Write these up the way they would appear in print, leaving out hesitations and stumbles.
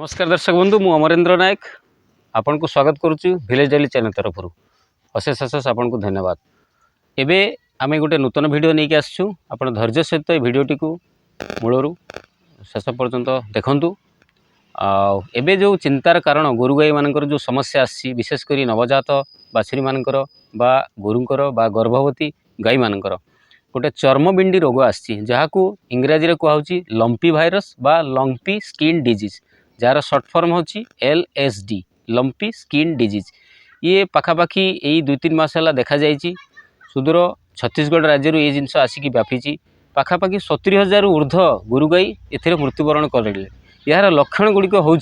नमस्कार दर्शक बंधु मु अमरेंद्र नायक आपन को स्वागत करुच्ची विलेज डेली चैनल तरफ अशेष अशेष आपन को धन्यवाद। एबे आमे गोटे नूतन वीडियो नहीं के आसछु आपन धैर्य सहित ए वीडियोटी को मूलरू शेष पर्यंत देखंतु। एबे जो चिंतार कारण गोरु गाई मानकर जो समस्या आसी विशेषकर नवजात बाछुरी मानकर बा गोरुंकर बा गर्भवती गाई मानकर गोटे चर्मबिंडी रोग आसी जहाकू इंग्राजी रे कहउची लंपी भाइरस बा लंपी स्किन डिजीज जार सर्ट फॉर्म होची LSD लंपी स्किन डिजीज। ये पाखापाखि यही 2-3 मास है देखा जाइए सुदूर छत्तीसगढ़ राज्य ये जिनस आसिक व्यापी पाखापाखि 70,000 ऊर्ध्व गोरु गाई ए मृत्युवरण करें। यार लक्षण गुड़िक हूँ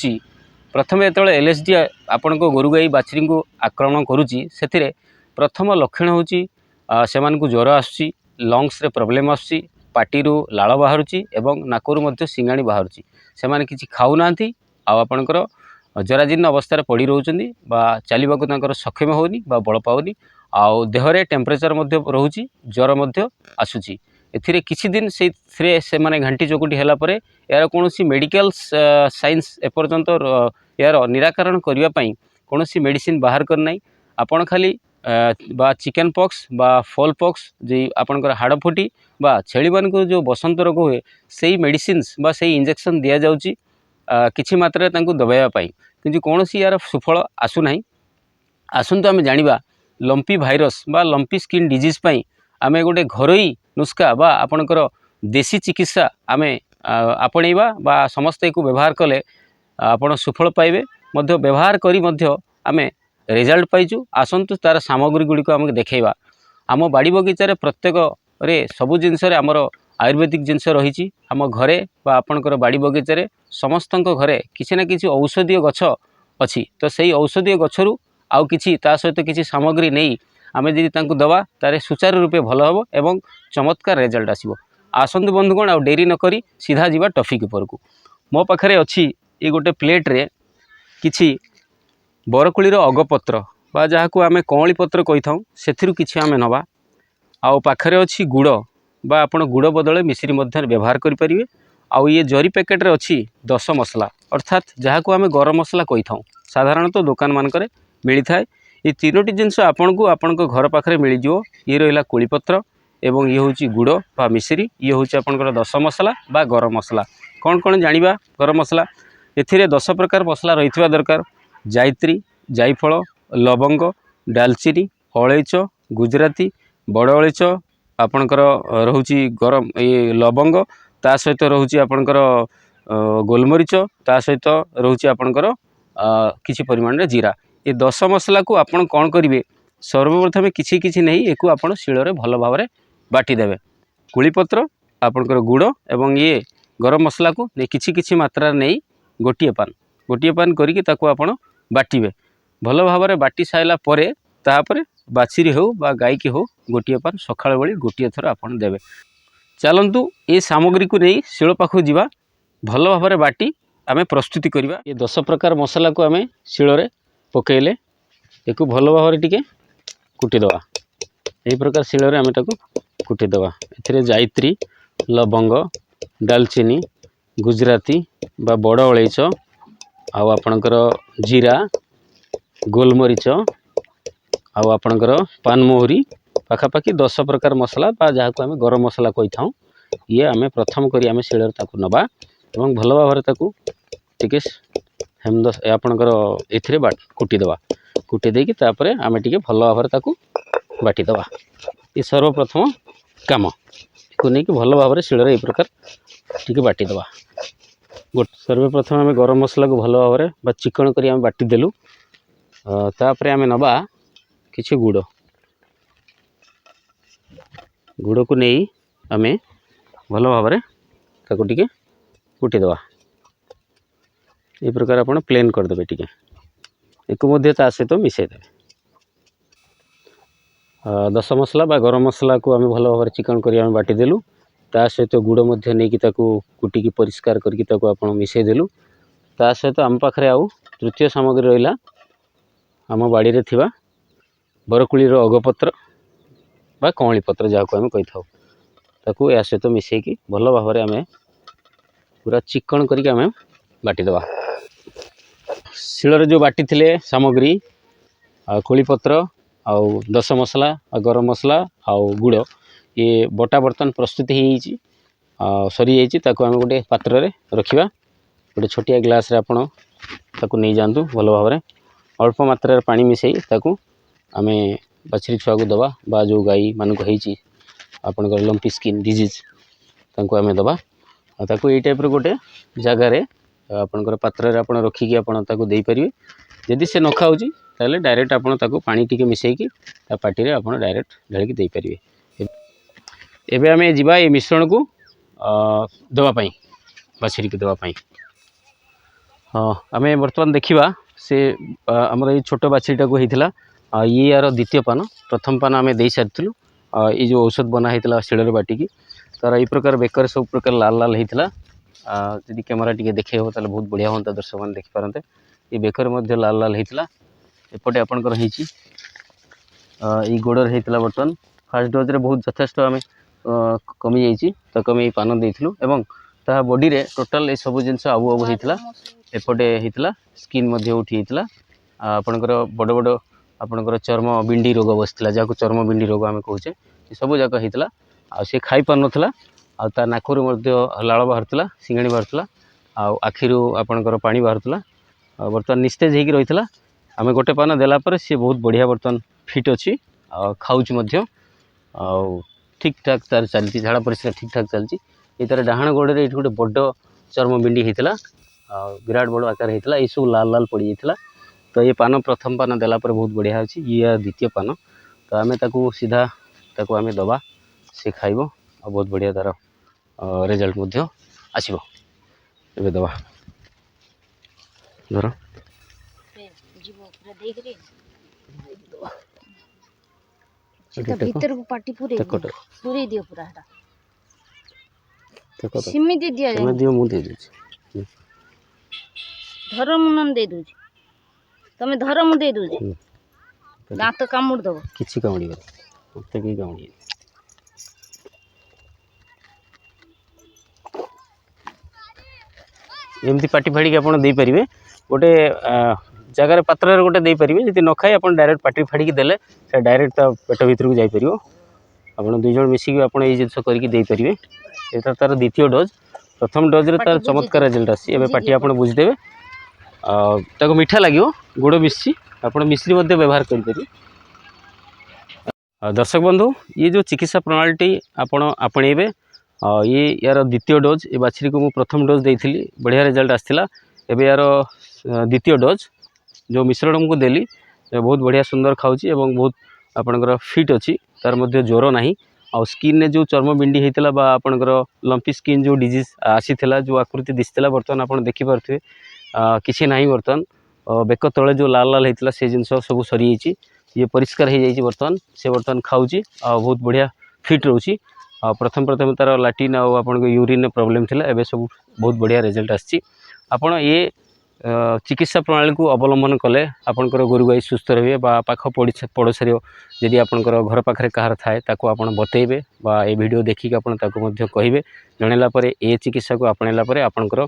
प्रथम जो LSD आपण को गोरु गाई बाछुरी को आक्रमण करुच्ची से प्रथम लक्षण हूँ से ज्वर आसूँ लंग्स रे प्रॉब्लम आसूँ पार्टी लाल बाहरुची एवं नाकरू मध्य सिंगाणी बाहरुची से माने किछि खाऊना आपणकर जराजीर्ण अवस्था पड़ी रोचंदी बा चलिबाकू तांकर सक्षम होनी बा बल पाउनी आउ देहरे टेम्परेचर मध्य रोची ज्वर मध्य आसुची एथिरे किछि दिन से माने घंटी चकुटी हैला परे यार कोनोसी मेडिकल साइंस एपर्यंत यार निराकरण करिवा पई कोनोसी मेडिसिन बाहर कर नाही। आपण खाली बा चिकन पॉक्स बा फॉल पॉक्स जे आपणकर हाड़ फुटी बा छेली मानक जो बसंत रोग हुए से मेडिसिन्स बा से इंजेक्शन दिया जाउची किछि मात्रा तांकु दबाइबा पाई किंतु कोनोसी यार सुफल आसु नाही। आसंतु आमे जानिबा लंपी भाइरस बा लंपी स्किन डिजीज पाई आमे गोटे घरोई नुस्खा बा आपणकर देसी चिकित्सा आमे आपणैबा बा समस्त को व्यवहार कले आपण सुफल पाइबे मध्य व्यवहार करी मध्य आमे रिजल्ट पाइचु। आसंतु तार सामग्री गुड़ी को आमके देखैबा आम बाड़ी बगीचारे प्रत्येक रे सबु जिनस आमर आयुर्वेदिक जिनस रही आम घरे बा आपणकर बाड़ी बगीचारे समस्त घरे किसी ना किसी औषधीय गछ अच्छी तो सही औषधीय गछरु आउ किछि ता सहित किछि सामग्री नहीं आमे जदि तांकु दवा तारे सुचारू रूपे भल हबो एवं चमत्कार रिजल्ट आसीबो। आसंतु बंधुगण आ डेरी न करी सीधा जीवा टॉपिक उपरकू। मो पाखरे अछि ए गोटे प्लेट रे किछि बरकुलीर अगपत्र बा जहाकू आमे कौली पत्र कहि थाउ सेथिरु किछि आमे नबा आउ पाखरे अछि गुड़ बा आपण गुड़ बदले मिश्री मध्य व्यवहार करि परिबे। आउ ये जरी पैकेट रे अछि 10 मसला अर्थात जहाकू आमे गरम मसला कहि थाउ साधारणतः दुकान मानकरे मिली थाए। ये तीनोटी जिनस आपण को आपण घर पाखरे मिली जिवो। ये रहिला कोली पत्र एवं ये होची गुड़ बा मिश्री ये होची आपणकर 10 मसला बा गरम मसला। कौन कौन जानिबा गरम मसला एथिरे 10 प्रकार मसला रहितबा दरकार जायत्री जायफल लवंग डालचीनी अलैच गुजराती बड़ अलैच आपणकर रोची गरम ये लवंग ता सहित रोची आपणकर गोलमरीच ता सहित रोची आपणकर किछि परिमाण रे जीरा। ये 10 मसला को आपण कौन करिवे सर्वप्रथम किछि किछि नहीं एको आपण शिଳରେ भल भाव में बाटी देबे। कुलीपत्र आपणकर गुड़ एवं ये गरम मसला को किछि किछि मात्रा नहीं गोटिए पान करिके ताको आपण बाटिबे भल भाव में बाटी साइला परे तापरे बाछुरी हो बा गाई की हो गोटिए पान सकाळ बेली गोटिए थर आपण देबे। चलंतु ये सामग्री को नहीं शिल पाखु जीवा भल भाव में बाटी आमे प्रस्तुति करिबा। ये 10 प्रकार मसला को आमे शिଳରେ पकेइले एको भल भाव में टिके कुटी दवा एही प्रकार शिଳରେ आमे ताको कुटी दवा। एथिरे जायत्री लवंग डालचीनी गुजराती बा बड़ अलैच आउ आपणकर जीरा गोलमरीच आउ आपणकर पानमोहरी पाखापाखि 10 प्रकार मसला बा जहाको आमे गरम मसला कहि थाउ ये आमे प्रथम करी आमे शिଳରେ ताकू नबा एवं भल भाव में ताकू टिके हेमदस आपणकर एथिरे कुटी दवा कुटी देकी तापरे आमे टिके भल भाव में ताकू बाटी दवा। ये सर्वप्रथम काम को नहीं कि भल भाव में शिଳରେ ए प्रकार टिके बाटी दवा। सर्वप्रथम आमे गरम मसला को भल भाव में बा चिकन करी आमे बाटी देलु तापरे आमे नबा किछि गुड़ को नहीं आमे भल भाव में ताको टिके कुटी दवा ए प्रकार आपण प्लेन कर देबे टिके एको मध्य ता सहित मिसई देबे। 10 मसला बा गरम मसला को आमे भल भाव में चिकन करी आमे बाटी देलु ता सहित गुड़ मध्य नहीं कि ताको कुटी की परिष्कार करके ताको आपण मिसई देलु ता सहित आम पाखरे आउ तृतीय सामग्री रहिला आम बाड़ी रे थिबा बरकुलीर अगपत्र बा कौली पत्र जहाको आमे कहि थाउ ताको या सहित मिसई की भल भाव में आमे पूरा चिकन करके आमे बाटी दवा। शिଳରେ जो बाटी थिले सामग्री कोलीपत्र आउ 10 मसला गरम मसला आउ गुड़ ये बटा बर्तन प्रस्तुत हो सरी जाइए आम गोटे पात्र रे रखिबा गोटे छोटिया ग्लास रे आपण ताकू नहीं जातु भल भाव में अल्प मात्रा पानी मिसई ताकू आमे बाछड़ी छुआ को दबा बा जो गाई मानक होईची आपनकर लंपी स्किन डिजीज तांको आमे दबा ताकू ए टाइप रो गोटे जगह रे आपनकर पात्र रे आपण रखी कि आपण ताकू देई परिबे यदि से न खाउची ताले डायरेक्ट आपण ताकू पानी टिके मिसई कि ता पाटी रे आपण डायरेक्ट ढाली के देई परिबे। एबे आमे जिबा ए मिश्रण को दवा पई बाछड़ी के दवा पई। हाँ आम बर्तमान देखा से आमर ये छोट बाछीटा को होता ये यार द्वितीय पान प्रथम पान आम दे सारी ये जो औषध बना होता शिଳରେ बाटिकी तार ये प्रकार बेकर सब प्रकार लाल लाल होता जदि कैमेरा टी देखे हो ताले बहुत बढ़िया हाँ दर्शक मैंने देखिपारते ये बेकर मध्य लाल लाल होता एपटे आपणकर गोड़र होता बर्तमान फास्ट डोज रे बहुत यथेष्ट आम कमी जाइए ताको आम पान देइथिलु एवं ता बॉडी रे टोटल ये सब जिनस आबु आबु होता एपटे होता स्किन मध्य उठी होता आपणकर बड़ बड़ आपणकर चर्म बिंडी रोग बसला जहाँ चर्म बिंडी रोग आम कहे सब जाक होता सी खाई पार नाला आ नाकरु लाल बाहर सिंगाणी बाहर आखिरू आपणकर पानी बाहर बर्तमान निस्तेज होगी रही है आम गोटे पान देलापर सी बहुत बढ़िया बर्तमान फिट अच्छी खाऊँ ठीक ठाक तार चलती झाड़ा परिस्रा ठीक ठाक चलती ये तार डाहाण गोड़े ये गोटे बड़ चर्म बिंडी होता विराट बड़ आकार होता ये सब लाल लाल पड़ जाता तो ये पान प्रथम पान देलापर बहुत बढ़िया अच्छी ये द्वितीय पान तो आम ताकू सीधा ताकू आम दबा सी खाइब और बहुत बढ़िया तार रिजल्ट आसब ए दबा धर भीतर को पार्टी पूरे दियो पूरा सिमिति दिया जाय दियो मु दे दे धर मुनन दे दूज तमे धर मु दे दूज दांत कामुड़ दबो किछि कामुड़ी मते की कामुड़ी एमती पाटी फाड़ी के आपण दे परिबे गोटे जगार पात्र गोटे दे परिबे जति न खाई आपण डायरेक्ट पाटी फाड़ी के देले से डायरेक्ट ता पेट भीतर को जाई परिबो आपण दुई जण मिसी के आपण ए जिंस करके दे परिबे एटा तार द्वितीय डोज प्रथम डोज रे तार चमत्कार रिजल्ट आसी एबे पाटी आपण बुझ देबे ताको मीठा लागियो गुड़ मिसी आपण मिश्री मध्ये व्यवहार करि परिबे। दर्शक बंधु ये जो चिकित्सा प्रणाली आपण आपणेबे ये यार द्वितीय डोज ये बाछड़ी को मु प्रथम डोज देइथिली बढ़िया रिजल्ट आसथिला एबे यार द्वितीय डोज जो मिश्रण को देली बहुत बढ़िया सुंदर खाऊची एवं बहुत आपणकर फिट अच्छी तार मध्य ज्वर नाही आ स्किन ने जो चर्म बिंडी होता बा आपणकर लंपी स्किन जो डिजीज आसीथिला जो आकृति दिसथिला बर्तमान आपण देखि पारथिबे किछि नाही बर्तमान बेक तळे जो लाल लाल होता से जिनस सब सरी जाइए ये परिष्कार हो जाइए बर्तमान से बर्तमान खाऊची आ बहुत बढ़िया फिट रोची प्रथम प्रथम तार लाट्रिन आपन यूरिन प्रॉब्लम थिला एबे सब बहुत बढ़िया रिजल्ट आछि आपण ये चिकित्सा प्रणाली को अवलंबन कले आपनकर गोरु गाई सुस्थ रहिबे बा पाख पड़ोसी यदि आपनकर घर पाखरे कहार थाए ताको आपण बतेइबे बा ए वीडियो देखिक आपण ताको मध्य कहिबे जणेला परे ए चिकित्सा को आपणेला परे आपनकर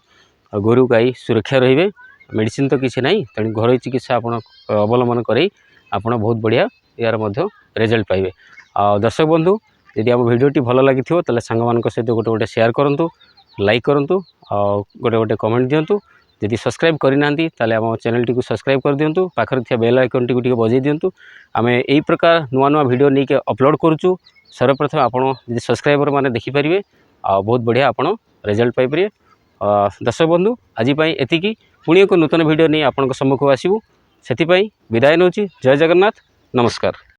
गोरु गाई सुरक्षा रहिबे मेडिसिन तो किछि नाही तणी घर चिकित्सा आपण अवलंबन करै आपण बहुत बढ़िया यार मध्य रिजल्ट पाइबे। दर्शक बंधु यदि आम भिडियोटी भल लगी ताले सांग मानक सहित गोटे गोटे शेयर करूँ लाइक करूँ गोटे गोटे कमेंट दिंतु यदि सब्सक्राइब करना ताले आम चैनल टी सब्सक्राइब कर दिंतु पाखर थिया बेल आइकन टी बजाई दिंतु आम यही प्रकार नुआ नुआ वीडियो नहीं के अपलोड करुचु सर्वप्रथम आपड़ यदि सब्सक्राइबर मैंने देखिपारे बहुत बढ़िया आपड़ रिजल्ट पाइपर। दर्शक बंधु आज एतिकी पुणी एक नूतन वीडियो नहीं आपण सम्मुख आसबू से विदाय नौची। जय जगन्नाथ नमस्कार।